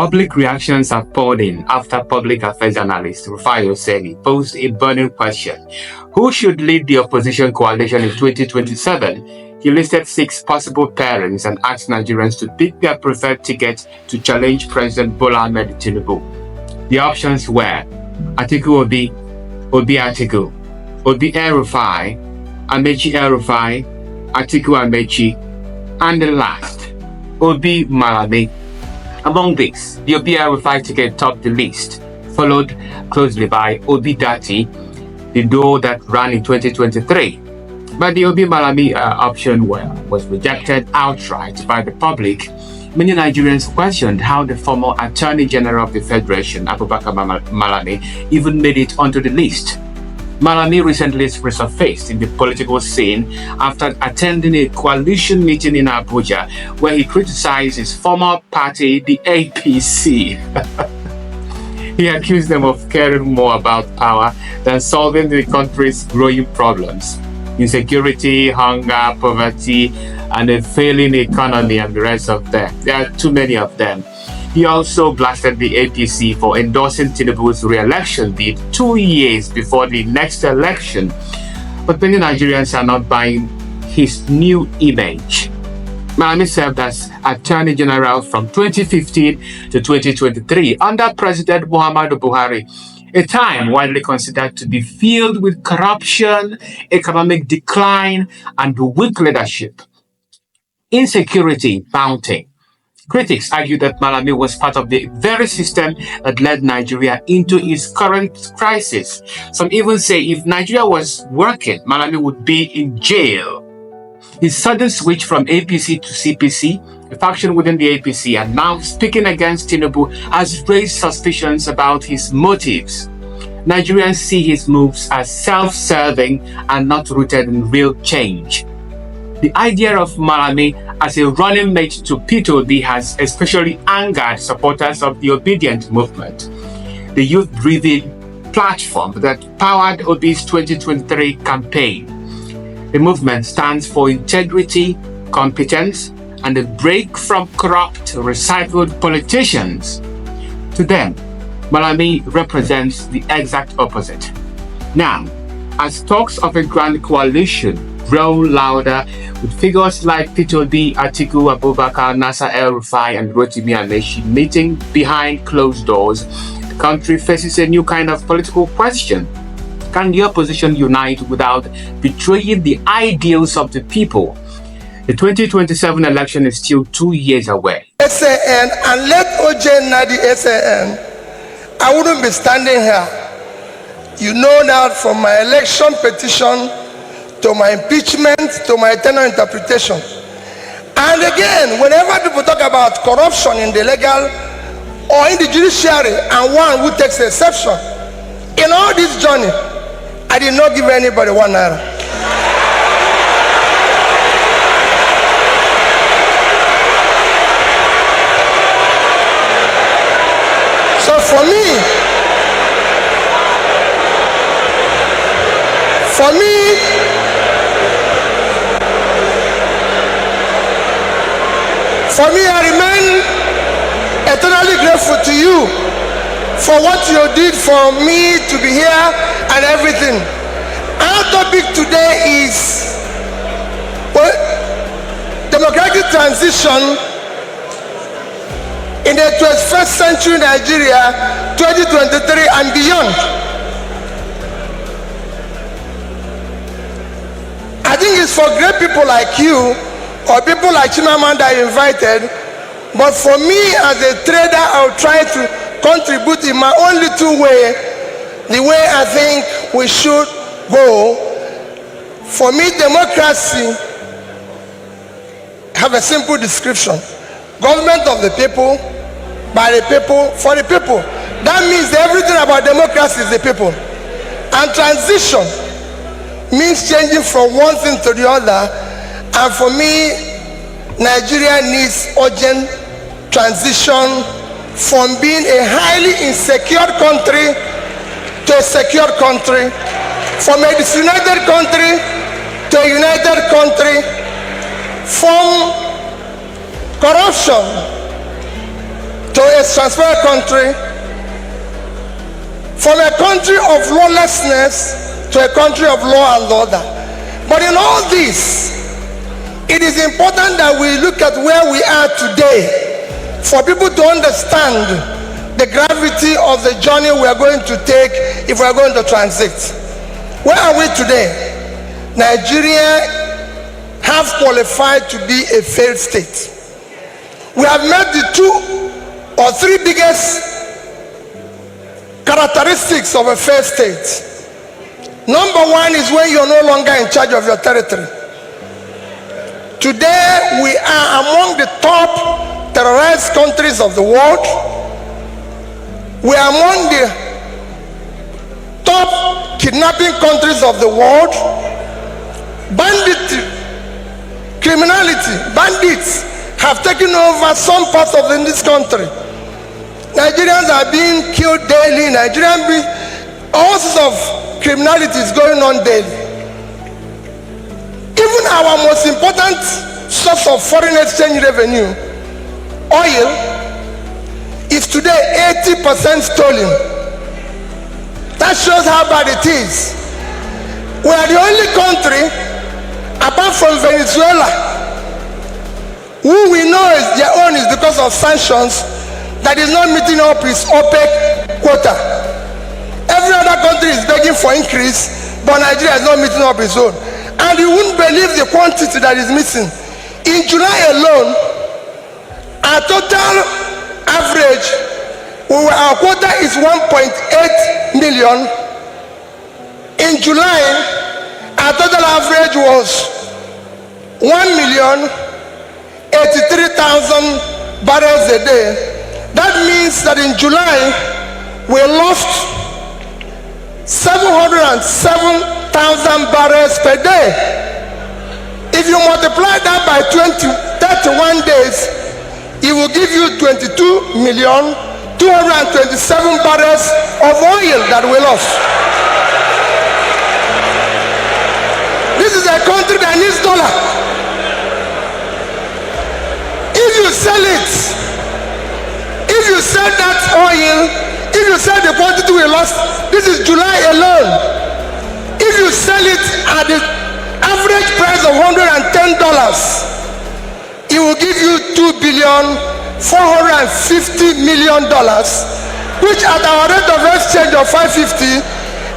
Public reactions have poured in after public affairs analyst Rufai Oseni posed a burning question. Who should lead the opposition coalition in 2027? He listed 6 possible pairings and asked Nigerians to pick their preferred ticket to challenge President Bola Ahmed Tinubu. The options were Atiku Obi, Obi Atiku, Obi El Rufai, Amechi El Rufai, Atiku Amechi, and the last, Obi Malami. Among these, the Obi El Rufai ticket topped the list, followed closely by Obi Dati, the duo that ran in 2023. But the Obi Malami option was rejected outright by the public. Many Nigerians questioned how the former Attorney General of the Federation, Abubakar Malami, even made it onto the list. Malami recently resurfaced in the political scene after attending a coalition meeting in Abuja where he criticized his former party, the APC. He accused them of caring more about power than solving the country's growing problems: insecurity, hunger, poverty, and a failing economy, and the rest of them. There are too many of them. He also blasted the APC for endorsing Tinubu's re-election bid 2 years before the next election. But many Nigerians are not buying his new image. Malami served as Attorney General from 2015 to 2023 under President Muhammadu Buhari, a time widely considered to be filled with corruption, economic decline, and weak leadership. Insecurity mounting. Critics argue that Malami was part of the very system that led Nigeria into its current crisis. Some even say if Nigeria was working, Malami would be in jail. His sudden switch from APC to CPC, a faction within the APC, and now speaking against Tinubu, has raised suspicions about his motives. Nigerians see his moves as self-serving and not rooted in real change. The idea of Malami as a running mate to Peter Obi has especially angered supporters of the Obedient movement, the youth-driven platform that powered Obi's 2023 campaign. The movement stands for integrity, competence, and a break from corrupt, recycled politicians. To them, Malami represents the exact opposite. Now, as talks of a grand coalition grow louder, with figures like Peter Obi, Atiku Abubakar, Nasser El Rufai, and Rotimi Amechi meeting behind closed doors, the country faces a new kind of political question. Can the opposition unite without betraying the ideals of the people? The 2027 election is still 2 years away. SAN, and let OJ Nadi SAN, I wouldn't be standing here. You know that from my election petition to my impeachment, to my tenure interpretation. And again, whenever people talk about corruption in the legal or in the judiciary, and one who takes exception, in all this journey, I did not give anybody 1 naira. So for me, I remain eternally grateful to you for what you did for me to be here and everything. Our topic today is democratic transition in the 21st century Nigeria, 2023 and beyond. I think it's for great people like you or people like Chimamanda invited, but for me as a trader, I'll try to contribute in my own little way, the way I think we should go. For me, democracy have a simple description: government of the people, by the people, for the people. That means everything about democracy is the people. And transition means changing from one thing to the other. And for me, Nigeria needs urgent transition from being a highly insecure country to a secure country, from a disunited country to a united country, from corruption to a transparent country, from a country of lawlessness to a country of law and order. But in all this, it is important that we look at where we are today for people to understand the gravity of the journey we are going to take if we are going to transit. Where are we today? Nigeria have qualified to be a failed state. We have met the 2 or 3 biggest characteristics of a failed state. Number 1 is when you're no longer in charge of your territory. Today we are among the top terrorized countries of the world. We are among the top kidnapping countries of the world. Banditry, criminality, bandits have taken over some parts of this country. Nigerians are being killed daily. All sorts of criminality is going on daily. Even our most important source of foreign exchange revenue, oil, is today 80% stolen. That shows how bad it is. We are the only country, apart from Venezuela, who we know is their own is because of sanctions, that is not meeting up its OPEC quota. Every other country is begging for increase, but Nigeria is not meeting up its own. And you wouldn't believe the quantity that is missing. In July alone, our total average, our quota is 1.8 million. In July, our total average was 1,083,000 barrels a day. That means that in July, we lost 707,000 barrels per day. If you multiply that by 31 days, it will give you 22,227,000 barrels of oil that we lost. This is a country that needs dollar. If you sell it, if you sell that oil, if you sell the quantity we lost, this is July alone. If you sell it at the average price of $110, it will give you $2,450,000,000, which at our rate of exchange of 550,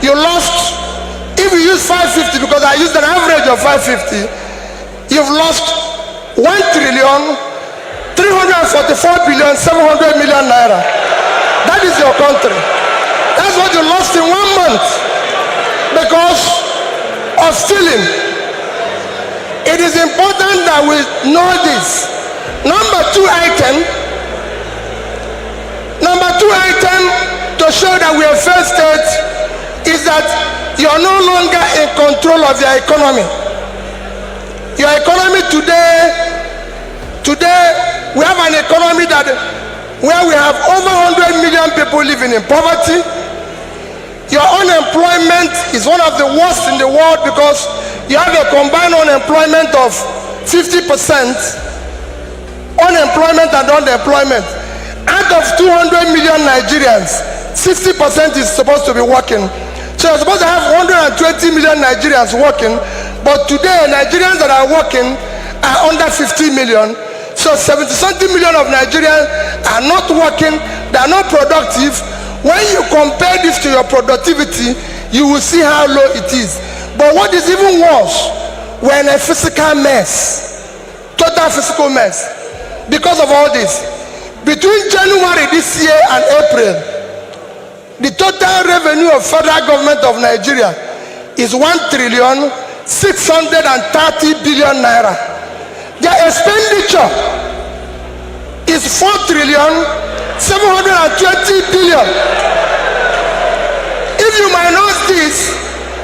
you lost. If you use 550, because I used an average of 550, you've lost 1,344,700,000,000 naira. That is your country. That's what you lost in 1 month because of stealing. It is important that we know this. Number two item to show that we are failed state is that you are no longer in control of your economy. Your economy today, we have an economy where we have over 100 million people living in poverty. Your unemployment is one of the worst in the world because you have a combined unemployment of 50%, unemployment and unemployment. Out of 200 million Nigerians, 60% is supposed to be working. So you're supposed to have 120 million Nigerians working, but today Nigerians that are working are under 50 million. So 70-something million of Nigerians are not working, they are not productive. When you compare this to your productivity, you will see how low it is. But what is even worse, we're in a physical mess, total physical mess. Because of all this, between January this year and April, the total revenue of federal government of Nigeria is 1,630,000,000,000 naira. Their expenditure is 4,720,000,000,000. If you minus this,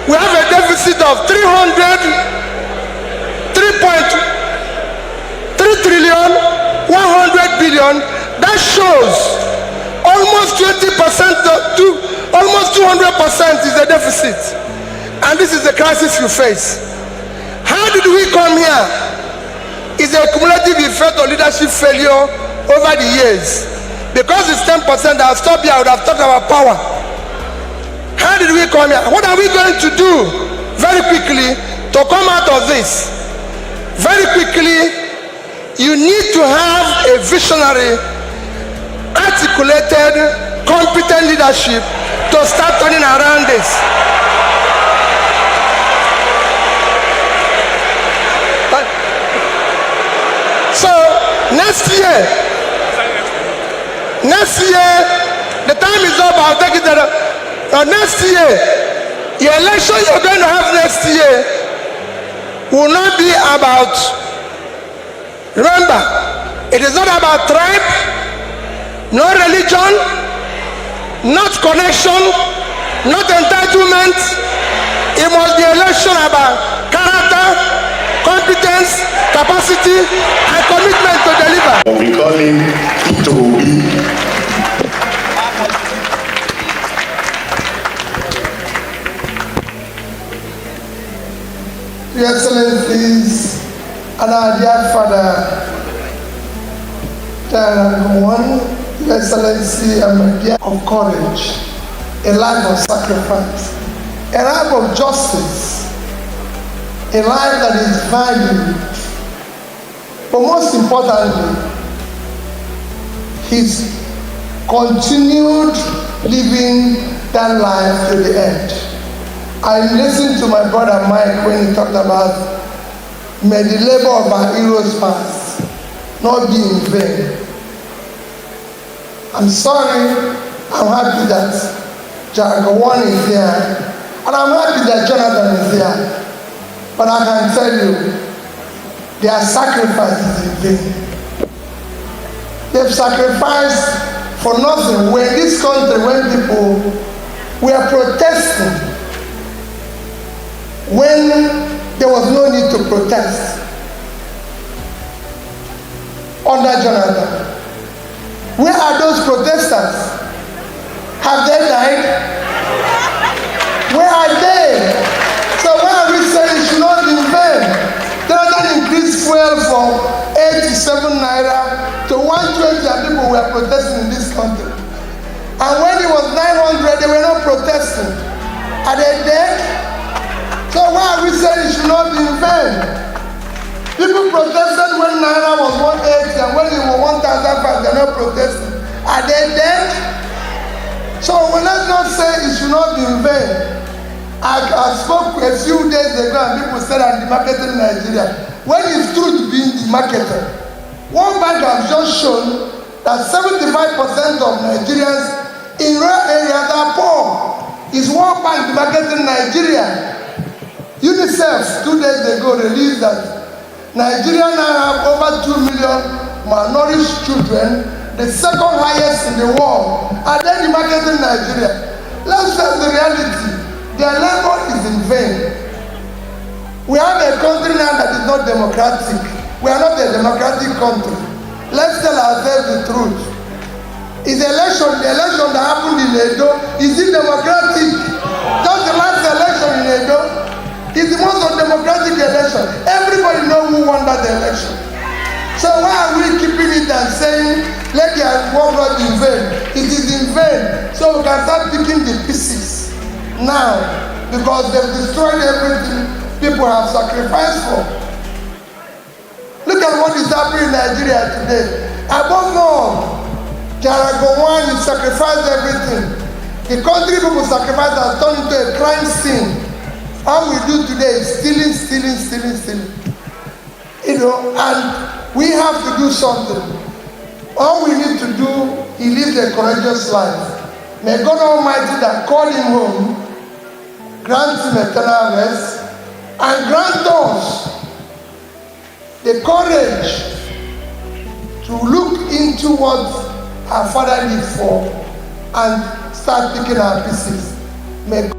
we have a deficit of 3,100,000,000,000. That shows almost 20% to almost 200% is the deficit. And this is the crisis you face. How did we come here? It's a cumulative effect of leadership failure over the years. Because it's 10%, I'll stop here. I would have talked about power. How did we come here? What are we going to do very quickly to come out of this? Very quickly, you need to have a visionary, articulated, competent leadership to start turning around this. So next year, the time is up. I'll take it there. Next year, the election you're going to have next year will not be about, remember, it is not about tribe, no religion, not connection, not entitlement. It must be election about character, competence, capacity, and commitment to deliver. We call him Obi. Your Excellencies and our dear Father, Your Excellency, and my dear of courage, a life of sacrifice, a life of justice, a life that is valued, but most importantly, his continued living that life to the end. I listened to my brother Mike when he talked about, may the labor of our heroes past not be in vain. I'm sorry, I'm happy that Jagawan is here, and I'm happy that Jonathan is here. But I can tell you, their sacrifice is in vain. They've sacrificed for nothing. We're in this country when people were protesting, when there was no need to protest under Jonathan. Where are those protesters? Have they died? Where are they? So why are we saying it should not be in vain? Jonathan increased fuel from 87 naira to 120, and people were protesting in this country. And when it was 900, they were not protesting. Are they dead? So why are we saying it should not be in vain? People protested when Naira was 180 and when it was 1,500, they're not protesting. Are they dead? So let's not say it should not be in vain. I spoke a few days ago and people said I'm demarketing Nigeria. When it's true to be in the marketer, one bank has just shown that 75% of Nigerians in rural areas are poor. It's one bank demarketing Nigeria. UNICEF 2 days ago released that Nigeria now have over 2 million malnourished children, the second highest in the world, and then demarketing Nigeria. Let's face the reality. Their labor is in vain. We have a country now that is not democratic. We are not a democratic country. Let's tell ourselves the truth. Is the election that happened in Edo, is it democratic? Just the last election in Edo, it's the most undemocratic election. Everybody knows who won that election. So why are we keeping it and saying, let the work not be in vain? It is in vain. So we can start picking the pieces now, because they've destroyed everything people have sacrificed for. Look at what is happening in Nigeria today. Above all, Jagawan has sacrificed everything. The country people sacrificed has turned into a crime scene. All we do today is stealing. You know, and we have to do something. All we need to do, he lived a courageous life. May God Almighty that called him home grant him eternal rest and grant us the courage to look into what our Father lived for and start picking our pieces. May